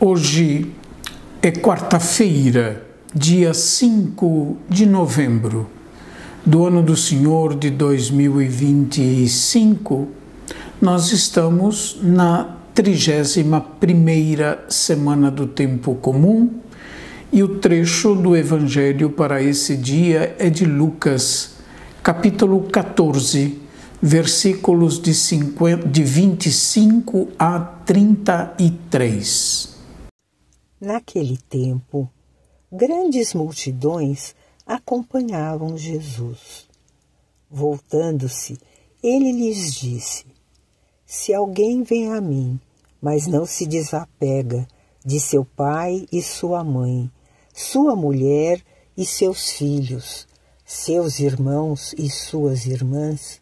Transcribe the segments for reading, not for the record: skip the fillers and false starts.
Hoje é quarta-feira, dia 5 de novembro do ano do Senhor de 2025. Nós estamos na 31ª semana do tempo comum e o trecho do Evangelho para esse dia é de Lucas, capítulo 14, versículos de 25 a 33. Naquele tempo, grandes multidões acompanhavam Jesus. Voltando-se, ele lhes disse: Se alguém vem a mim, mas não se desapega de seu pai e sua mãe, sua mulher e seus filhos, seus irmãos e suas irmãs,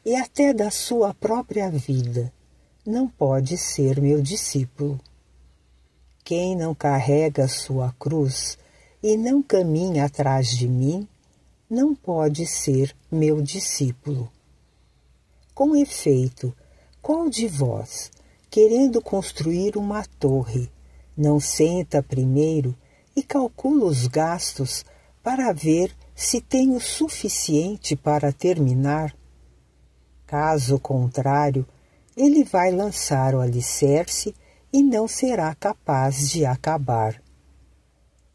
e até da sua própria vida, não pode ser meu discípulo. Quem não carrega sua cruz e não caminha atrás de mim, não pode ser meu discípulo. Com efeito, qual de vós, querendo construir uma torre, não senta primeiro e calcula os gastos para ver se tem o suficiente para terminar? Caso contrário, ele vai lançar o alicerce e não será capaz de acabar.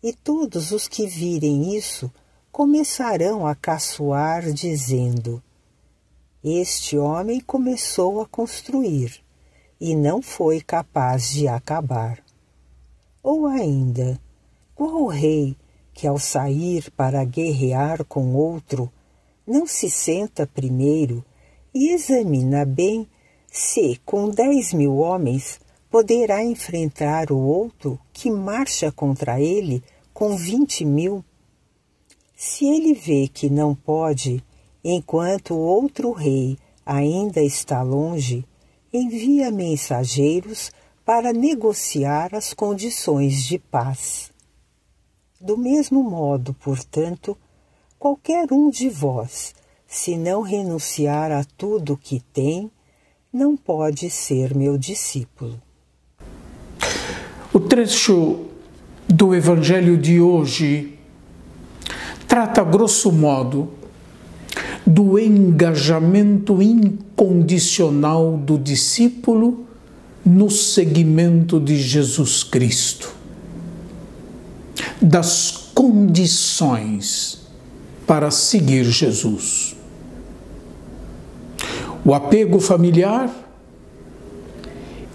E todos os que virem isso começarão a caçoar, dizendo: Este homem começou a construir e não foi capaz de acabar. Ou ainda, qual rei que ao sair para guerrear com outro, não se senta primeiro e examina bem se com 10.000 homens poderá enfrentar o outro que marcha contra ele com 20.000? Se ele vê que não pode, enquanto o outro rei ainda está longe, envia mensageiros para negociar as condições de paz. Do mesmo modo, portanto, qualquer um de vós, se não renunciar a tudo o que tem, não pode ser meu discípulo. O trecho do Evangelho de hoje trata, grosso modo, do engajamento incondicional do discípulo no seguimento de Jesus Cristo, das condições para seguir Jesus. O apego familiar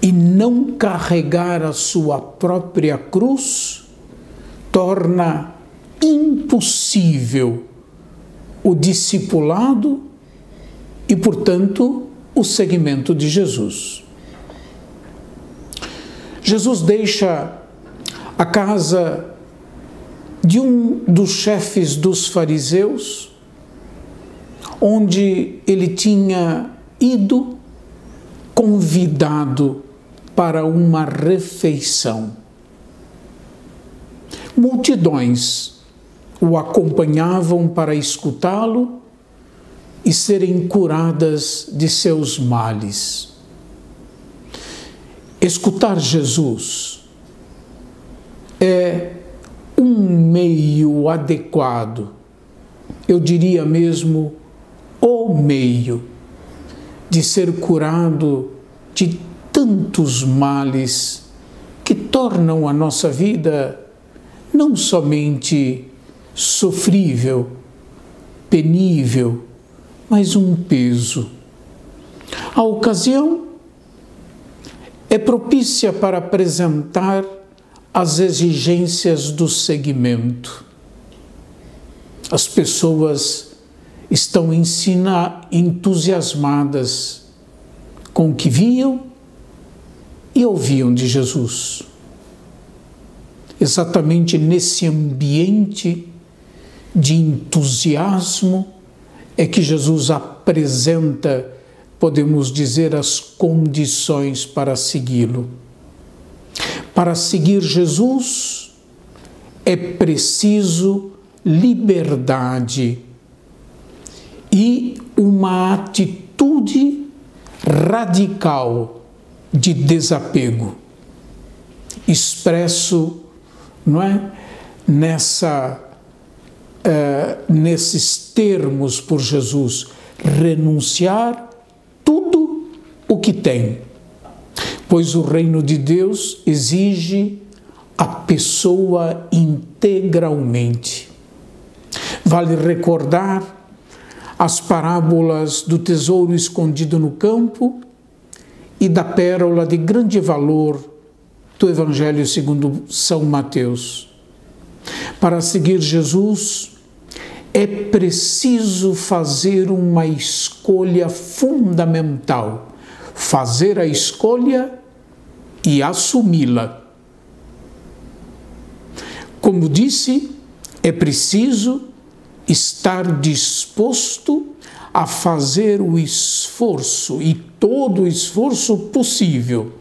e não carregar a sua própria cruz torna impossível o discipulado e, portanto, o seguimento de Jesus. Jesus deixa a casa de um dos chefes dos fariseus, onde ele tinha ido convidado para uma refeição. Multidões o acompanhavam para escutá-lo e serem curadas de seus males. Escutar Jesus é um meio adequado, eu diria mesmo o meio de ser curado de tantos males que tornam a nossa vida não somente sofrível, penível, mas um peso. A ocasião é propícia para apresentar as exigências do seguimento. As pessoas estão entusiasmadas com o que viam e ouviam de Jesus. Exatamente nesse ambiente de entusiasmo é que Jesus apresenta, podemos dizer, as condições para segui-lo. Para seguir Jesus é preciso liberdade e uma atitude radical de desapego. expresso, não é? Nesses termos por Jesus: renunciar tudo o que tem, pois o reino de Deus exige a pessoa integralmente. Vale recordar as parábolas do tesouro escondido no campo e da pérola de grande valor do Evangelho segundo São Mateus. Para seguir Jesus, é preciso fazer uma escolha fundamental, fazer a escolha e assumi-la. Como disse, é preciso estar disposto a fazer o esforço, e todo o esforço possível,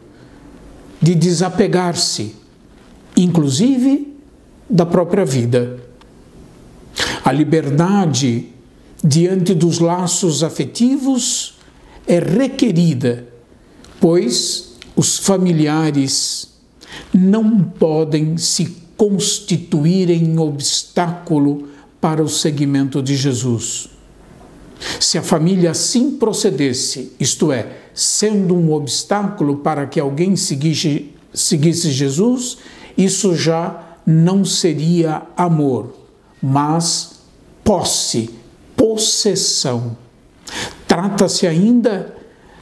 de desapegar-se, inclusive da própria vida. A liberdade diante dos laços afetivos é requerida, pois os familiares não podem se constituir em obstáculo para o seguimento de Jesus. Se a família assim procedesse, isto é, sendo um obstáculo para que alguém seguisse Jesus, isso já não seria amor, mas posse, possessão. Trata-se ainda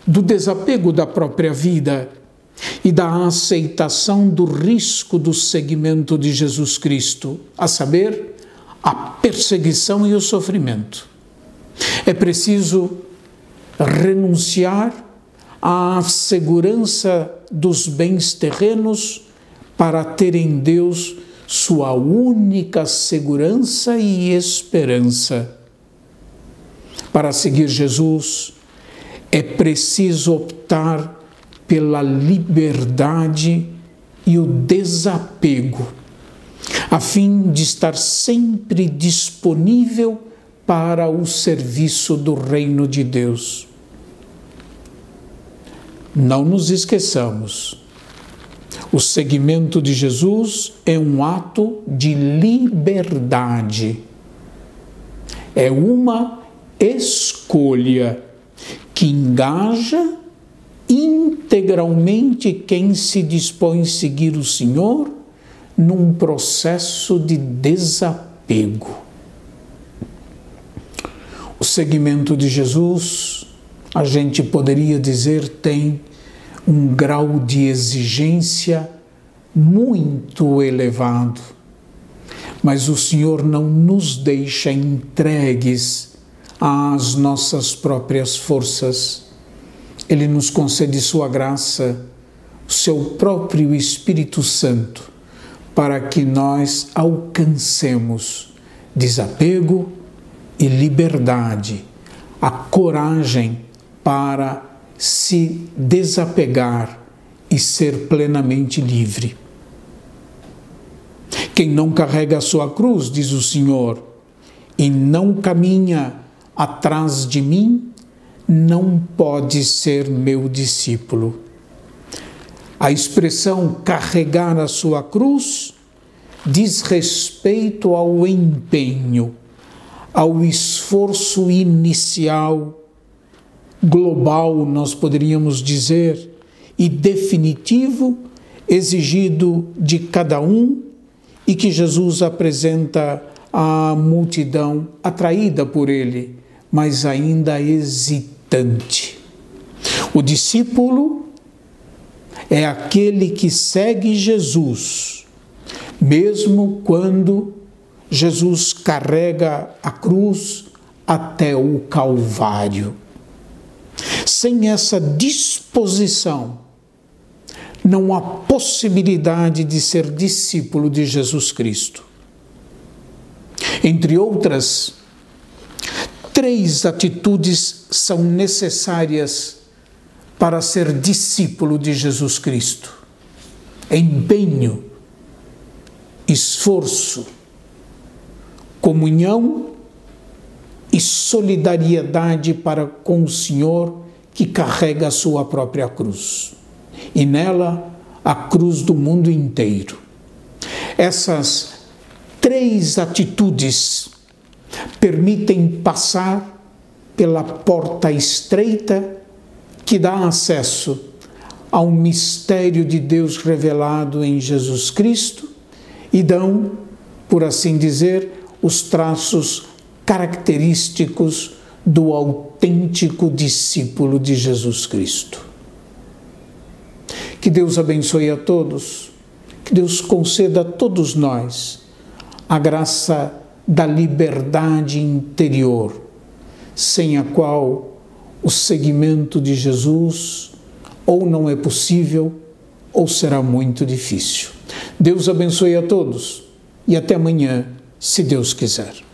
do desapego da própria vida e da aceitação do risco do seguimento de Jesus Cristo, a saber, a perseguição e o sofrimento. É preciso renunciar à segurança dos bens terrenos para ter em Deus sua única segurança e esperança. Para seguir Jesus, é preciso optar pela liberdade e o desapego, a fim de estar sempre disponível para o serviço do reino de Deus. Não nos esqueçamos, o seguimento de Jesus é um ato de liberdade. É uma escolha que engaja integralmente quem se dispõe a seguir o Senhor num processo de desapego. O seguimento de Jesus, a gente poderia dizer, tem um grau de exigência muito elevado, mas o Senhor não nos deixa entregues às nossas próprias forças. Ele nos concede sua graça, o seu próprio Espírito Santo, para que nós alcancemos desapego e liberdade, a coragem para se desapegar e ser plenamente livre. Quem não carrega a sua cruz, diz o Senhor, e não caminha atrás de mim, não pode ser meu discípulo. A expressão carregar a sua cruz diz respeito ao empenho, ao esforço inicial, global, nós poderíamos dizer, e definitivo, exigido de cada um e que Jesus apresenta à multidão atraída por ele, mas ainda hesitante. O discípulo é aquele que segue Jesus, mesmo quando Jesus carrega a cruz até o Calvário. Sem essa disposição, não há possibilidade de ser discípulo de Jesus Cristo. Entre outras, 3 atitudes são necessárias para ser discípulo de Jesus Cristo: empenho, esforço, comunhão e solidariedade para com o Senhor que carrega a sua própria cruz. E nela a cruz do mundo inteiro. Essas 3 atitudes permitem passar pela porta estreita que dá acesso ao mistério de Deus revelado em Jesus Cristo e dão, por assim dizer, os traços característicos do autêntico discípulo de Jesus Cristo. Que Deus abençoe a todos, que Deus conceda a todos nós a graça da liberdade interior, sem a qual o seguimento de Jesus ou não é possível ou será muito difícil. Deus abençoe a todos e até amanhã, se Deus quiser.